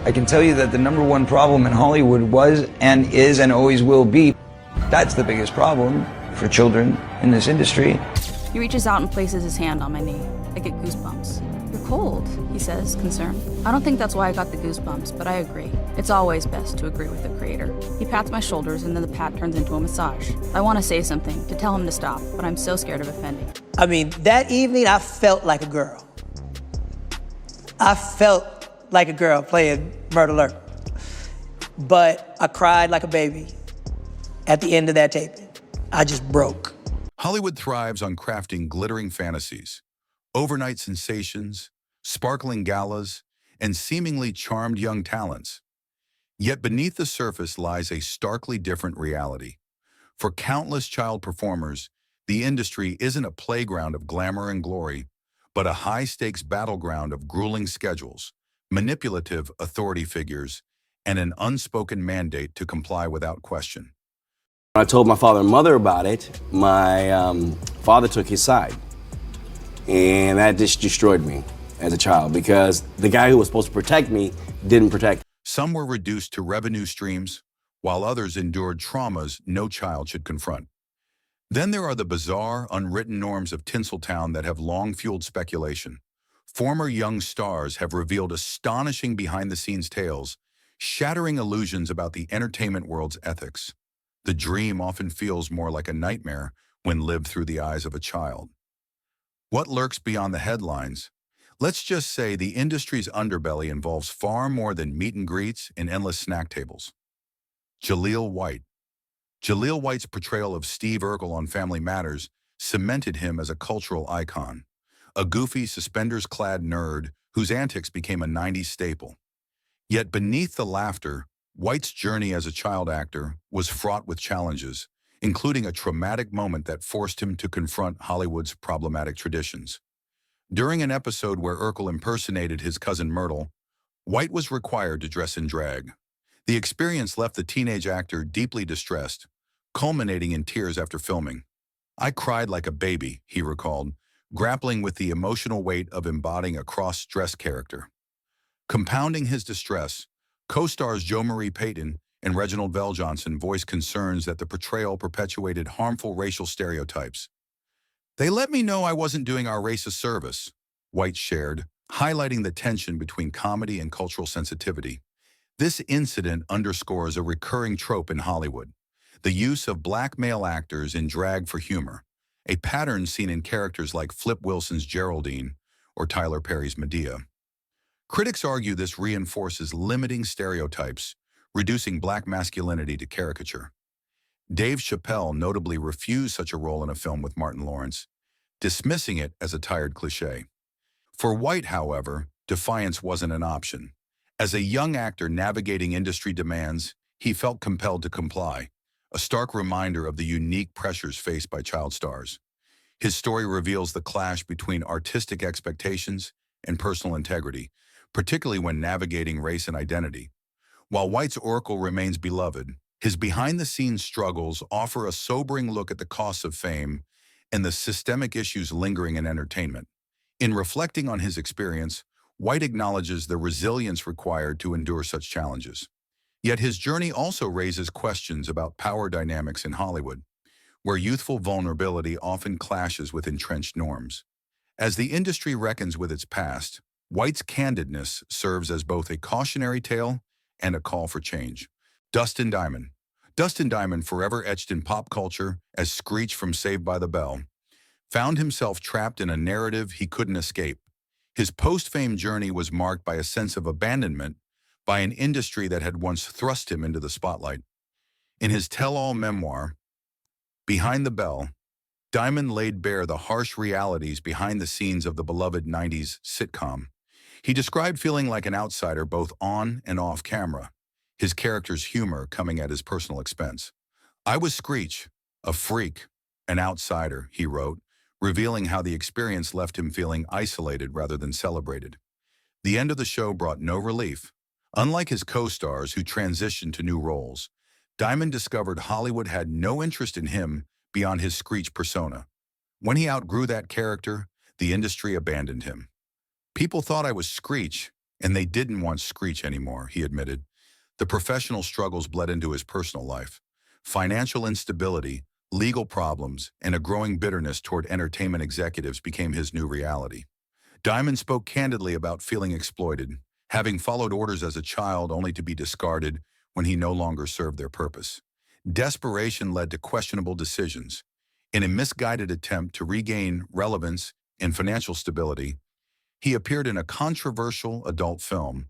I can tell you that the number one problem in Hollywood was and is and always will be, that's the biggest problem for children in this industry. He reaches out and places his hand on my knee. I get goosebumps. You're cold, he says, concerned. I don't think that's why I got the goosebumps, but I agree. It's always best to agree with the creator. He pats my shoulders and then the pat turns into a massage. I want to say something, to tell him to stop, but I'm so scared of offending. I mean, that evening I felt like a girl. I felt like a girl playing Murder Alert. But I cried like a baby at the end of that taping. I just broke. Hollywood thrives on crafting glittering fantasies, overnight sensations, sparkling galas, and seemingly charmed young talents. Yet beneath the surface lies a starkly different reality. For countless child performers, the industry isn't a playground of glamour and glory, but a high-stakes battleground of grueling schedules, manipulative authority figures, and an unspoken mandate to comply without question. When I told my father and mother about it, my father took his side. And that just destroyed me as a child because the guy who was supposed to protect me didn't protect me. Some were reduced to revenue streams, while others endured traumas no child should confront. Then there are the bizarre, unwritten norms of Tinseltown that have long fueled speculation. Former young stars have revealed astonishing behind-the-scenes tales, shattering illusions about the entertainment world's ethics. The dream often feels more like a nightmare when lived through the eyes of a child. What lurks beyond the headlines? Let's just say the industry's underbelly involves far more than meet and greets and endless snack tables. Jaleel White. Jaleel White's portrayal of Steve Urkel on Family Matters cemented him as a cultural icon, a goofy, suspenders-clad nerd whose antics became a 90s staple. Yet beneath the laughter, White's journey as a child actor was fraught with challenges, including a traumatic moment that forced him to confront Hollywood's problematic traditions. During an episode where Urkel impersonated his cousin Myrtle, White was required to dress in drag. The experience left the teenage actor deeply distressed, culminating in tears after filming. "I cried like a baby," he recalled, grappling with the emotional weight of embodying a cross-dressed character. Compounding his distress, co-stars Jo Marie Payton and Reginald VelJohnson voiced concerns that the portrayal perpetuated harmful racial stereotypes. "They let me know I wasn't doing our race a service," White shared, highlighting the tension between comedy and cultural sensitivity. This incident underscores a recurring trope in Hollywood, the use of black male actors in drag for humor, a pattern seen in characters like Flip Wilson's Geraldine or Tyler Perry's Medea. Critics argue this reinforces limiting stereotypes, reducing black masculinity to caricature. Dave Chappelle notably refused such a role in a film with Martin Lawrence, dismissing it as a tired cliché. For White, however, defiance wasn't an option. As a young actor navigating industry demands, he felt compelled to comply, a stark reminder of the unique pressures faced by child stars. His story reveals the clash between artistic expectations and personal integrity, particularly when navigating race and identity. While White's Urkel remains beloved, his behind-the-scenes struggles offer a sobering look at the costs of fame and the systemic issues lingering in entertainment. In reflecting on his experience, White acknowledges the resilience required to endure such challenges. Yet his journey also raises questions about power dynamics in Hollywood, where youthful vulnerability often clashes with entrenched norms. As the industry reckons with its past, White's candidness serves as both a cautionary tale and a call for change. Dustin Diamond. Dustin Diamond, forever etched in pop culture as Screech from Saved by the Bell, found himself trapped in a narrative he couldn't escape. His post-fame journey was marked by a sense of abandonment by an industry that had once thrust him into the spotlight. In his tell-all memoir, Behind the Bell, Diamond laid bare the harsh realities behind the scenes of the beloved 90s sitcom. He described feeling like an outsider both on and off camera, his character's humor coming at his personal expense. "I was Screech, a freak, an outsider," he wrote, revealing how the experience left him feeling isolated rather than celebrated. The end of the show brought no relief. Unlike his co-stars who transitioned to new roles, Diamond discovered Hollywood had no interest in him beyond his Screech persona. When he outgrew that character, the industry abandoned him. "People thought I was Screech, And they didn't want Screech anymore, he admitted. The professional struggles bled into his personal life. Financial instability, legal problems, and a growing bitterness toward entertainment executives became his new reality. Diamond spoke candidly about feeling exploited, having followed orders as a child only to be discarded when he no longer served their purpose. Desperation led to questionable decisions. In a misguided attempt to regain relevance and financial stability, he appeared in a controversial adult film,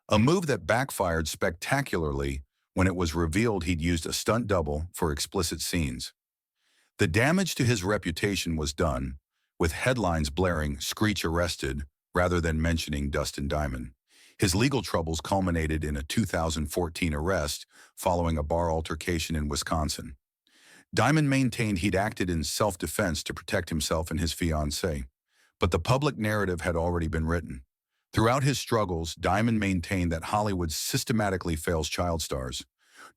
a move that backfired spectacularly when it was revealed he'd used a stunt double for explicit scenes. The damage to his reputation was done, with headlines blaring "Screech arrested" rather than mentioning Dustin Diamond. His legal troubles culminated in a 2014 arrest following a bar altercation in Wisconsin. Diamond maintained he'd acted in self-defense to protect himself and his fiancée, but the public narrative had already been written. Throughout his struggles, Diamond maintained that Hollywood systematically fails child stars.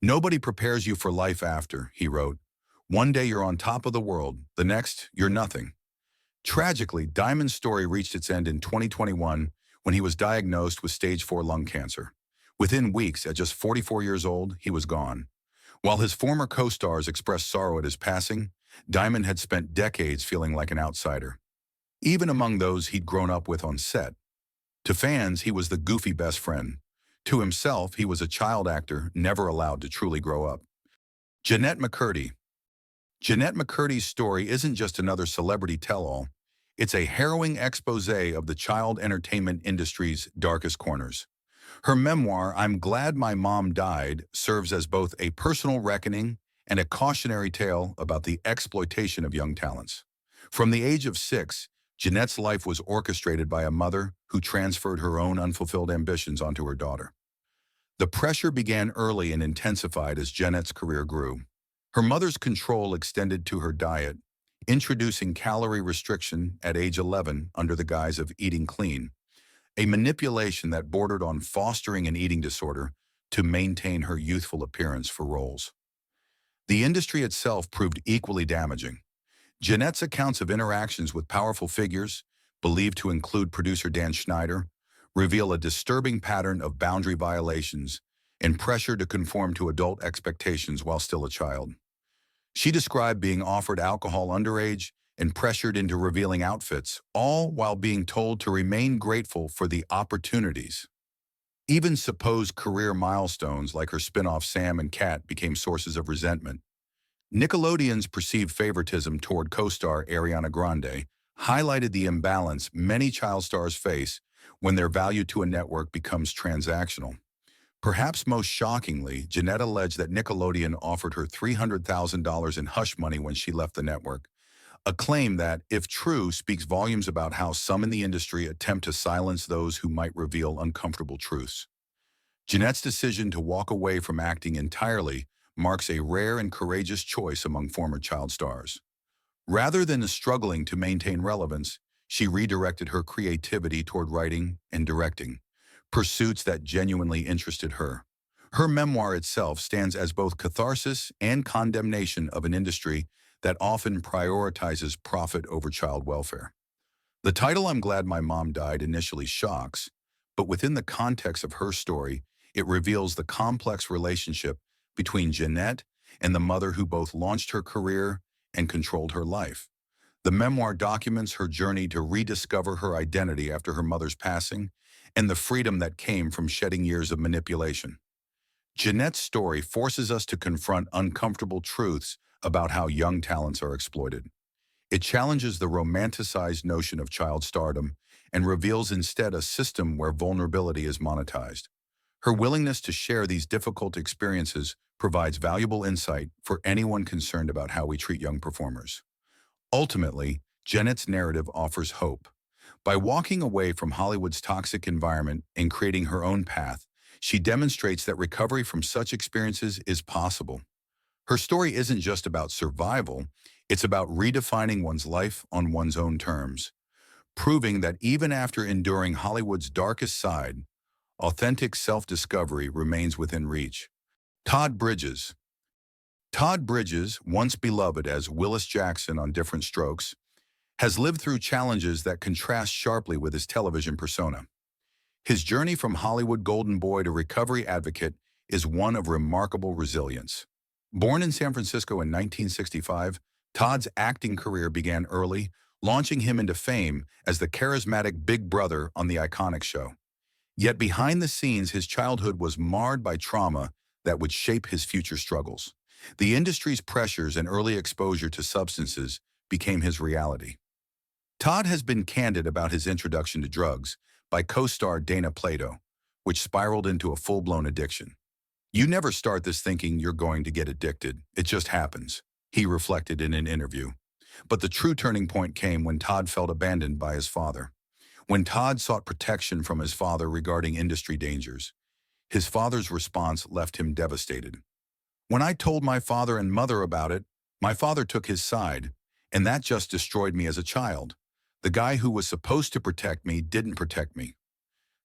"Nobody prepares you for life after," he wrote. "One day you're on top of the world, the next, you're nothing." Tragically, Diamond's story reached its end in 2021 when he was diagnosed with stage 4 lung cancer. Within weeks, at just 44 years old, he was gone. While his former co-stars expressed sorrow at his passing, Diamond had spent decades feeling like an outsider, even among those he'd grown up with on set. To fans, he was the goofy best friend. To himself, he was a child actor never allowed to truly grow up. Jennette McCurdy. Jennette McCurdy's story isn't just another celebrity tell-all. It's a harrowing expose of the child entertainment industry's darkest corners. Her memoir, "I'm Glad My Mom Died," serves as both a personal reckoning and a cautionary tale about the exploitation of young talents. From the age of 6, Jennette's life was orchestrated by a mother who transferred her own unfulfilled ambitions onto her daughter. The pressure began early and intensified as Jennette's career grew. Her mother's control extended to her diet, introducing calorie restriction at age 11 under the guise of eating clean, a manipulation that bordered on fostering an eating disorder to maintain her youthful appearance for roles. The industry itself proved equally damaging. Jennette's accounts of interactions with powerful figures, believed to include producer Dan Schneider, reveal a disturbing pattern of boundary violations and pressure to conform to adult expectations while still a child. She described being offered alcohol underage and pressured into revealing outfits, all while being told to remain grateful for the opportunities. Even supposed career milestones like her spin-off Sam and Cat became sources of resentment. Nickelodeon's perceived favoritism toward co-star Ariana Grande highlighted the imbalance many child stars face when their value to a network becomes transactional. Perhaps most shockingly, Jennette alleged that Nickelodeon offered her $300,000 in hush money when she left the network, a claim that, if true, speaks volumes about how some in the industry attempt to silence those who might reveal uncomfortable truths. Jennette's decision to walk away from acting entirely marks a rare and courageous choice among former child stars. Rather than struggling to maintain relevance, she redirected her creativity toward writing and directing, pursuits that genuinely interested her. Her memoir itself stands as both catharsis and condemnation of an industry that often prioritizes profit over child welfare. The title "I'm Glad My Mom Died" initially shocks, but within the context of her story, it reveals the complex relationship between Jennette and the mother who both launched her career and controlled her life. The memoir documents her journey to rediscover her identity after her mother's passing and the freedom that came from shedding years of manipulation. Jennette's story forces us to confront uncomfortable truths about how young talents are exploited. It challenges the romanticized notion of child stardom and reveals instead a system where vulnerability is monetized. Her willingness to share these difficult experiences provides valuable insight for anyone concerned about how we treat young performers. Ultimately, Jennette's narrative offers hope. By walking away from Hollywood's toxic environment and creating her own path, she demonstrates that recovery from such experiences is possible. Her story isn't just about survival, it's about redefining one's life on one's own terms, proving that even after enduring Hollywood's darkest side, authentic self-discovery remains within reach. Todd Bridges. Todd Bridges, once beloved as Willis Jackson on Different Strokes, has lived through challenges that contrast sharply with his television persona. His journey from Hollywood golden boy to recovery advocate is one of remarkable resilience. Born in San Francisco in 1965, Todd's acting career began early, launching him into fame as the charismatic big brother on the iconic show. Yet behind the scenes, his childhood was marred by trauma that would shape his future struggles. The industry's pressures and early exposure to substances became his reality. Todd has been candid about his introduction to drugs by co-star Dana Plato, which spiraled into a full-blown addiction. "You never start this thinking you're going to get addicted. It just happens," he reflected in an interview. But the true turning point came when Todd felt abandoned by his father. When Todd sought protection from his father regarding industry dangers, his father's response left him devastated. "When I told my father and mother about it, my father took his side, and that just destroyed me as a child. The guy who was supposed to protect me didn't protect me."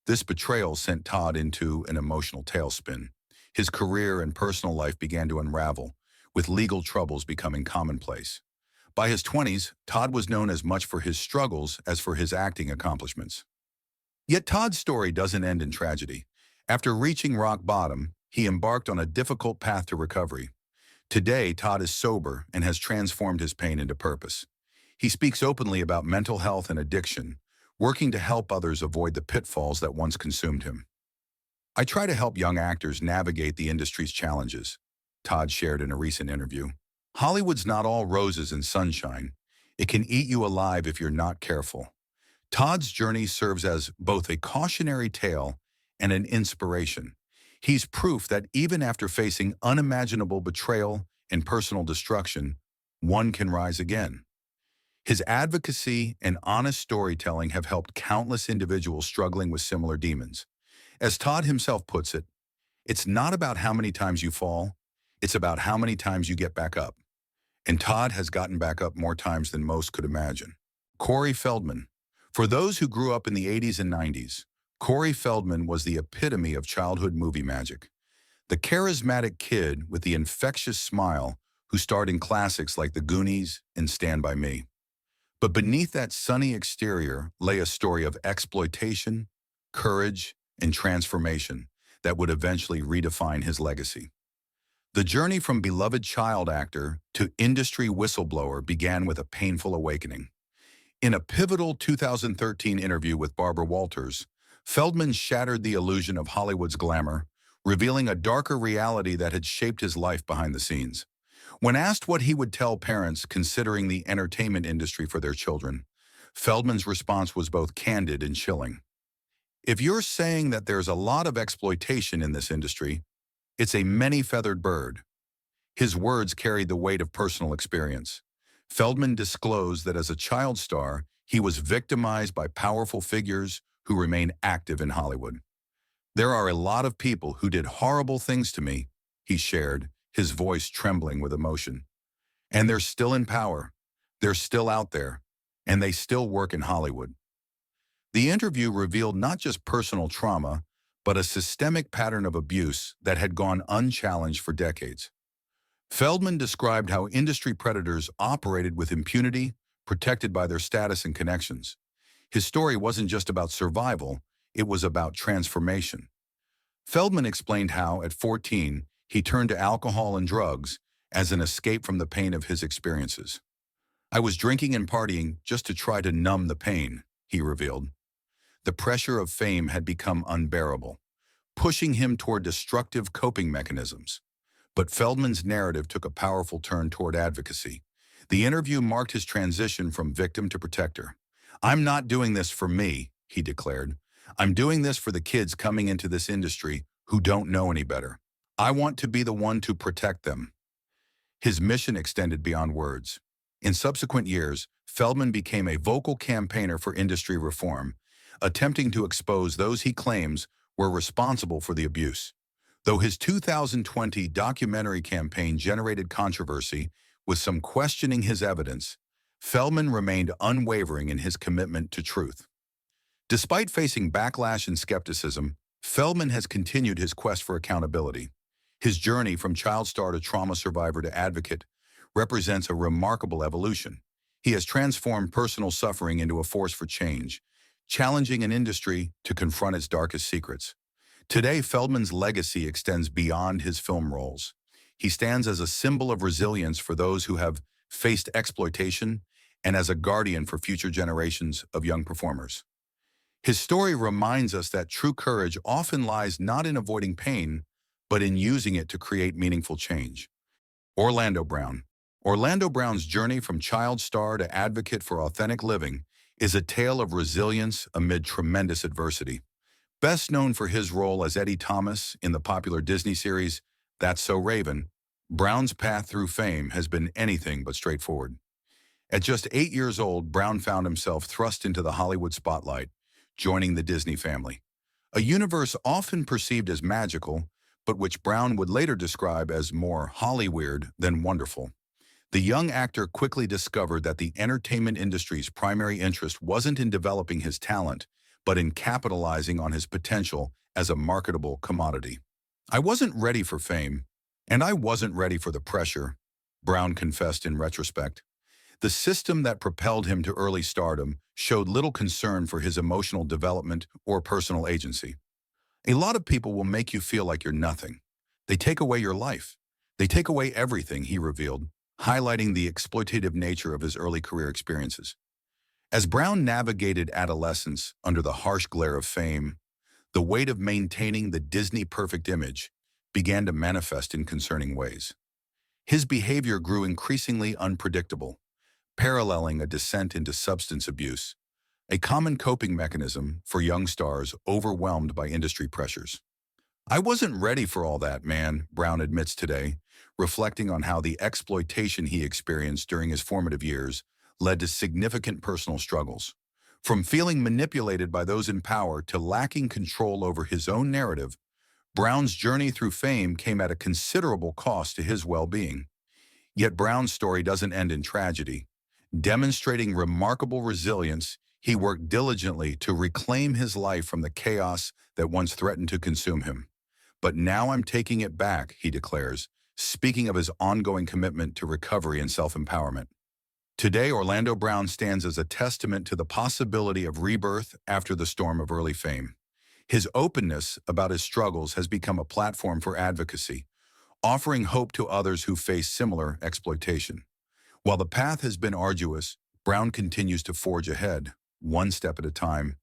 This betrayal sent Todd into an emotional tailspin. His career and personal life began to unravel, with legal troubles becoming commonplace. By his 20s, Todd was known as much for his struggles as for his acting accomplishments. Yet Todd's story doesn't end in tragedy. After reaching rock bottom, he embarked on a difficult path to recovery. Today, Todd is sober and has transformed his pain into purpose. He speaks openly about mental health and addiction, working to help others avoid the pitfalls that once consumed him. "I try to help young actors navigate the industry's challenges," Todd shared in a recent interview. "Hollywood's not all roses and sunshine. It can eat you alive if you're not careful." Todd's journey serves as both a cautionary tale and an inspiration. He's proof that even after facing unimaginable betrayal and personal destruction, one can rise again. His advocacy and honest storytelling have helped countless individuals struggling with similar demons. As Todd himself puts it, "It's not about how many times you fall, it's about how many times you get back up." And Todd has gotten back up more times than most could imagine. Corey Feldman. For those who grew up in the 80s and 90s, Corey Feldman was the epitome of childhood movie magic. The charismatic kid with the infectious smile who starred in classics like The Goonies and Stand By Me. But beneath that sunny exterior lay a story of exploitation, courage, and transformation that would eventually redefine his legacy. The journey from beloved child actor to industry whistleblower began with a painful awakening. In a pivotal 2013 interview with Barbara Walters, Feldman shattered the illusion of Hollywood's glamour, revealing a darker reality that had shaped his life behind the scenes. When asked what he would tell parents considering the entertainment industry for their children, Feldman's response was both candid and chilling. "If you're saying that there's a lot of exploitation in this industry, it's a many-feathered bird." His words carried the weight of personal experience. Feldman disclosed that as a child star, he was victimized by powerful figures who remain active in Hollywood. "There are a lot of people who did horrible things to me," he shared, his voice trembling with emotion. "And they're still in power. They're still out there, and they still work in Hollywood." The interview revealed not just personal trauma, but a systemic pattern of abuse that had gone unchallenged for decades. Feldman described how industry predators operated with impunity, protected by their status and connections. His story wasn't just about survival, it was about transformation. Feldman explained how, at 14, he turned to alcohol and drugs as an escape from the pain of his experiences. "I was drinking and partying just to try to numb the pain," he revealed. The pressure of fame had become unbearable, pushing him toward destructive coping mechanisms. But Feldman's narrative took a powerful turn toward advocacy. The interview marked his transition from victim to protector. "I'm not doing this for me," he declared. "I'm doing this for the kids coming into this industry who don't know any better. I want to be the one to protect them." His mission extended beyond words. In subsequent years, Feldman became a vocal campaigner for industry reform, attempting to expose those he claims were responsible for the abuse. Though his 2020 documentary campaign generated controversy, with some questioning his evidence, Feldman remained unwavering in his commitment to truth. Despite facing backlash and skepticism, Feldman has continued his quest for accountability. His journey from child star to trauma survivor to advocate represents a remarkable evolution. He has transformed personal suffering into a force for change, challenging an industry to confront its darkest secrets. Today, Feldman's legacy extends beyond his film roles. He stands as a symbol of resilience for those who have faced exploitation and as a guardian for future generations of young performers. His story reminds us that true courage often lies not in avoiding pain, but in using it to create meaningful change. Orlando Brown. Orlando Brown's journey from child star to advocate for authentic living is a tale of resilience amid tremendous adversity. Best known for his role as Eddie Thomas in the popular Disney series That's So Raven, Brown's path through fame has been anything but straightforward. At just 8 years old, Brown found himself thrust into the Hollywood spotlight, joining the Disney family, a universe often perceived as magical, but which Brown would later describe as more Hollyweird than wonderful. The young actor quickly discovered that the entertainment industry's primary interest wasn't in developing his talent, but in capitalizing on his potential as a marketable commodity. I wasn't ready for fame, and I wasn't ready for the pressure, Brown confessed in retrospect. The system that propelled him to early stardom showed little concern for his emotional development or personal agency. A lot of people will make you feel like you're nothing. They take away your life. They take away everything, he revealed, highlighting the exploitative nature of his early career experiences. As Brown navigated adolescence under the harsh glare of fame, the weight of maintaining the Disney perfect image began to manifest in concerning ways. His behavior grew increasingly unpredictable, paralleling a descent into substance abuse, a common coping mechanism for young stars overwhelmed by industry pressures. I wasn't ready for all that, man, Brown admits today, reflecting on how the exploitation he experienced during his formative years led to significant personal struggles. From feeling manipulated by those in power to lacking control over his own narrative, Brown's journey through fame came at a considerable cost to his well-being. Yet Brown's story doesn't end in tragedy. Demonstrating remarkable resilience, he worked diligently to reclaim his life from the chaos that once threatened to consume him. But now I'm taking it back, he declares, speaking of his ongoing commitment to recovery and self-empowerment. Today, Orlando Brown stands as a testament to the possibility of rebirth after the storm of early fame. His openness about his struggles has become a platform for advocacy, offering hope to others who face similar exploitation. While the path has been arduous, Brown continues to forge ahead, one step at a time,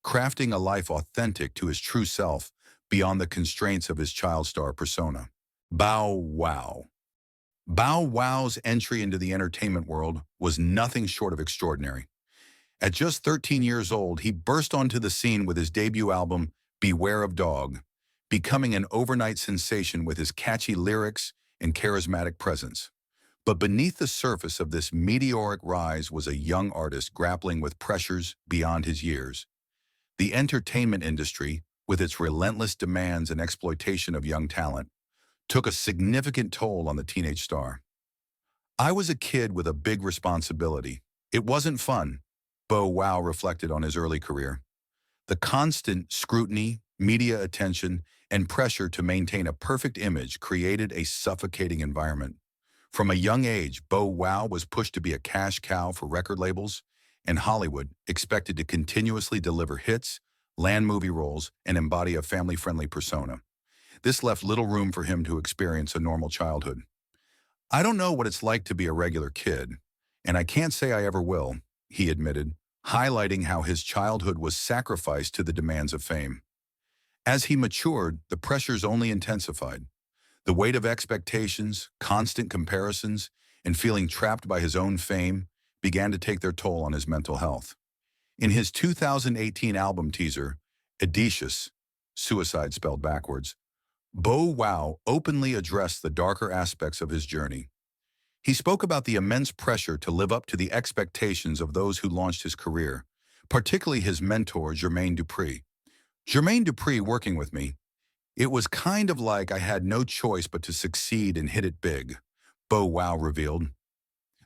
crafting a life authentic to his true self beyond the constraints of his child star persona. Bow Wow. Bow Wow's entry into the entertainment world was nothing short of extraordinary. At just 13 years old, he burst onto the scene with his debut album, Beware of Dog, becoming an overnight sensation with his catchy lyrics and charismatic presence. But beneath the surface of this meteoric rise was a young artist grappling with pressures beyond his years. The entertainment industry, with its relentless demands and exploitation of young talent, took a significant toll on the teenage star. I was a kid with a big responsibility. It wasn't fun, Bow Wow reflected on his early career. The constant scrutiny, media attention, and pressure to maintain a perfect image created a suffocating environment. From a young age, Bow Wow was pushed to be a cash cow for record labels, and Hollywood expected to continuously deliver hits, land movie roles, and embody a family-friendly persona. This left little room for him to experience a normal childhood. I don't know what it's like to be a regular kid, and I can't say I ever will, he admitted, highlighting how his childhood was sacrificed to the demands of fame. As he matured, the pressures only intensified. The weight of expectations, constant comparisons, and feeling trapped by his own fame began to take their toll on his mental health. In his 2018 album teaser, Audacious, suicide spelled backwards, Bow Wow openly addressed the darker aspects of his journey. He spoke about the immense pressure to live up to the expectations of those who launched his career, particularly his mentor, Jermaine Dupri. Jermaine Dupri working with me, it was kind of like I had no choice but to succeed and hit it big, Bow Wow revealed.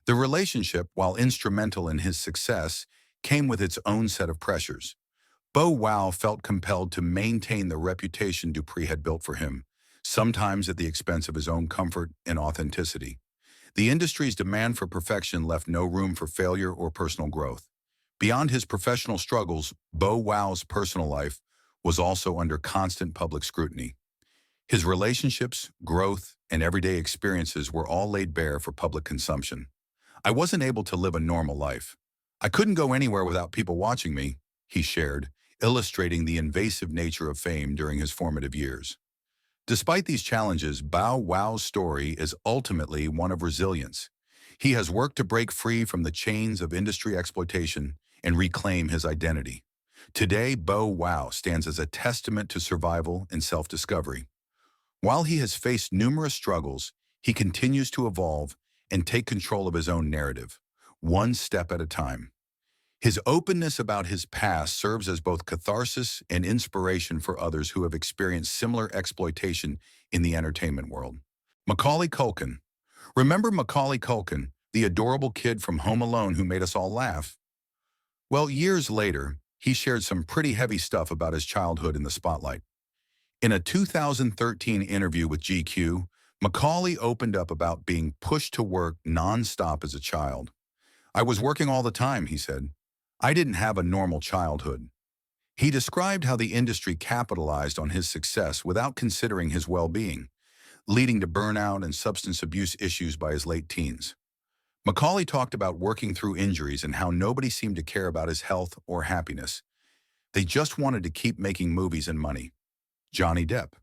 The relationship, while instrumental in his success, came with its own set of pressures. Bow Wow felt compelled to maintain the reputation Dupri had built for him, sometimes at the expense of his own comfort and authenticity. The industry's demand for perfection left no room for failure or personal growth. Beyond his professional struggles, Bow Wow's personal life was also under constant public scrutiny. His relationships, growth, and everyday experiences were all laid bare for public consumption. I wasn't able to live a normal life. I couldn't go anywhere without people watching me, he shared, illustrating the invasive nature of fame during his formative years. Despite these challenges, Bow Wow's story is ultimately one of resilience. He has worked to break free from the chains of industry exploitation and reclaim his identity. Today, Bow Wow stands as a testament to survival and self-discovery. While he has faced numerous struggles, he continues to evolve and take control of his own narrative, one step at a time. His openness about his past serves as both catharsis and inspiration for others who have experienced similar exploitation in the entertainment world. Macaulay Culkin. Remember Macaulay Culkin, the adorable kid from Home Alone who made us all laugh? Well, years later, he shared some pretty heavy stuff about his childhood in the spotlight. In a 2013 interview with GQ, Macaulay opened up about being pushed to work non-stop as a child. "I was working all the time," he said. "I didn't have a normal childhood." He described how the industry capitalized on his success without considering his well-being, leading to burnout and substance abuse issues by his late teens. Macaulay talked about working through injuries and how nobody seemed to care about his health or happiness. They just wanted to keep making movies and money. Johnny Depp.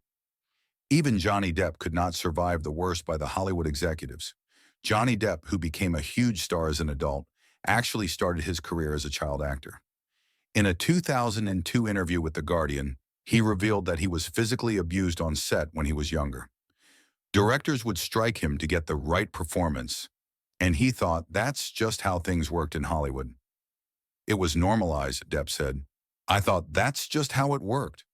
Even Johnny Depp could not survive the worst by the Hollywood executives. Johnny Depp, who became a huge star as an adult, actually started his career as a child actor. In a 2002 interview with The Guardian, he revealed that he was physically abused on set when he was younger. Directors would strike him to get the right performance, and he thought that's just how things worked in Hollywood. "It was normalized," Depp said. "I thought that's just how it worked."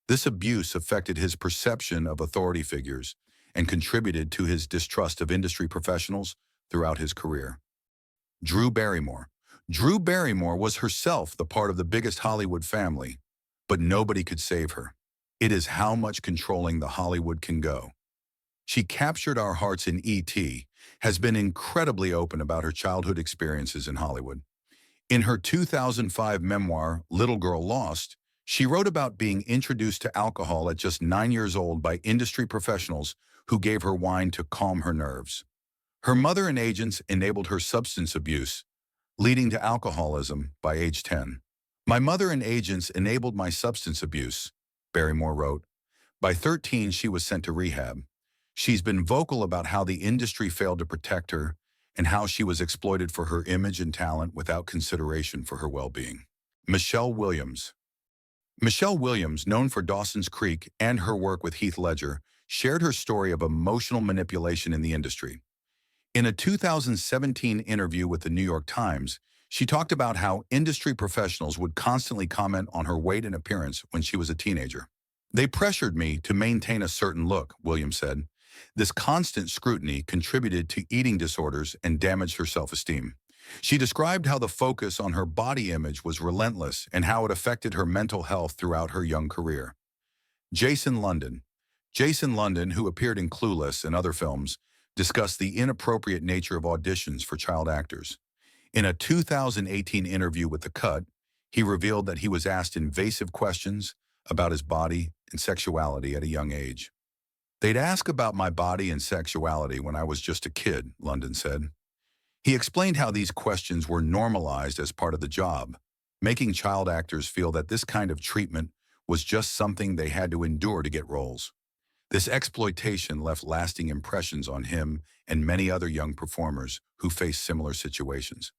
This abuse affected his perception of authority figures and contributed to his distrust of industry professionals throughout his career. Drew Barrymore. Drew Barrymore was herself the part of the biggest Hollywood family, but nobody could save her. It is how much controlling the Hollywood can go. She captured our hearts in E.T., has been incredibly open about her childhood experiences in Hollywood. In her 2005 memoir, Little Girl Lost, she wrote about being introduced to alcohol at just 9 years old by industry professionals who gave her wine to calm her nerves. Her mother and agents enabled her substance abuse, leading to alcoholism by age 10. "My mother and agents enabled my substance abuse," Barrymore wrote. By 13, she was sent to rehab. She's been vocal about how the industry failed to protect her and how she was exploited for her image and talent without consideration for her well-being. Michelle Williams. Michelle Williams, known for Dawson's Creek and her work with Heath Ledger, shared her story of emotional manipulation in the industry. In a 2017 interview with the New York Times, she talked about how industry professionals would constantly comment on her weight and appearance when she was a teenager. "They pressured me to maintain a certain look," Williams said. This constant scrutiny contributed to eating disorders and damaged her self-esteem. She described how the focus on her body image was relentless and how it affected her mental health throughout her young career. Jason London. Jason London, who appeared in Clueless and other films, discussed the inappropriate nature of auditions for child actors. In a 2018 interview with The Cut, he revealed that he was asked invasive questions about his body and sexuality at a young age. "They'd ask about my body and sexuality when I was just a kid," London said. He explained how these questions were normalized as part of the job, making child actors feel that this kind of treatment was just something they had to endure to get roles. This exploitation left lasting impressions on him and many other young performers who faced similar situations.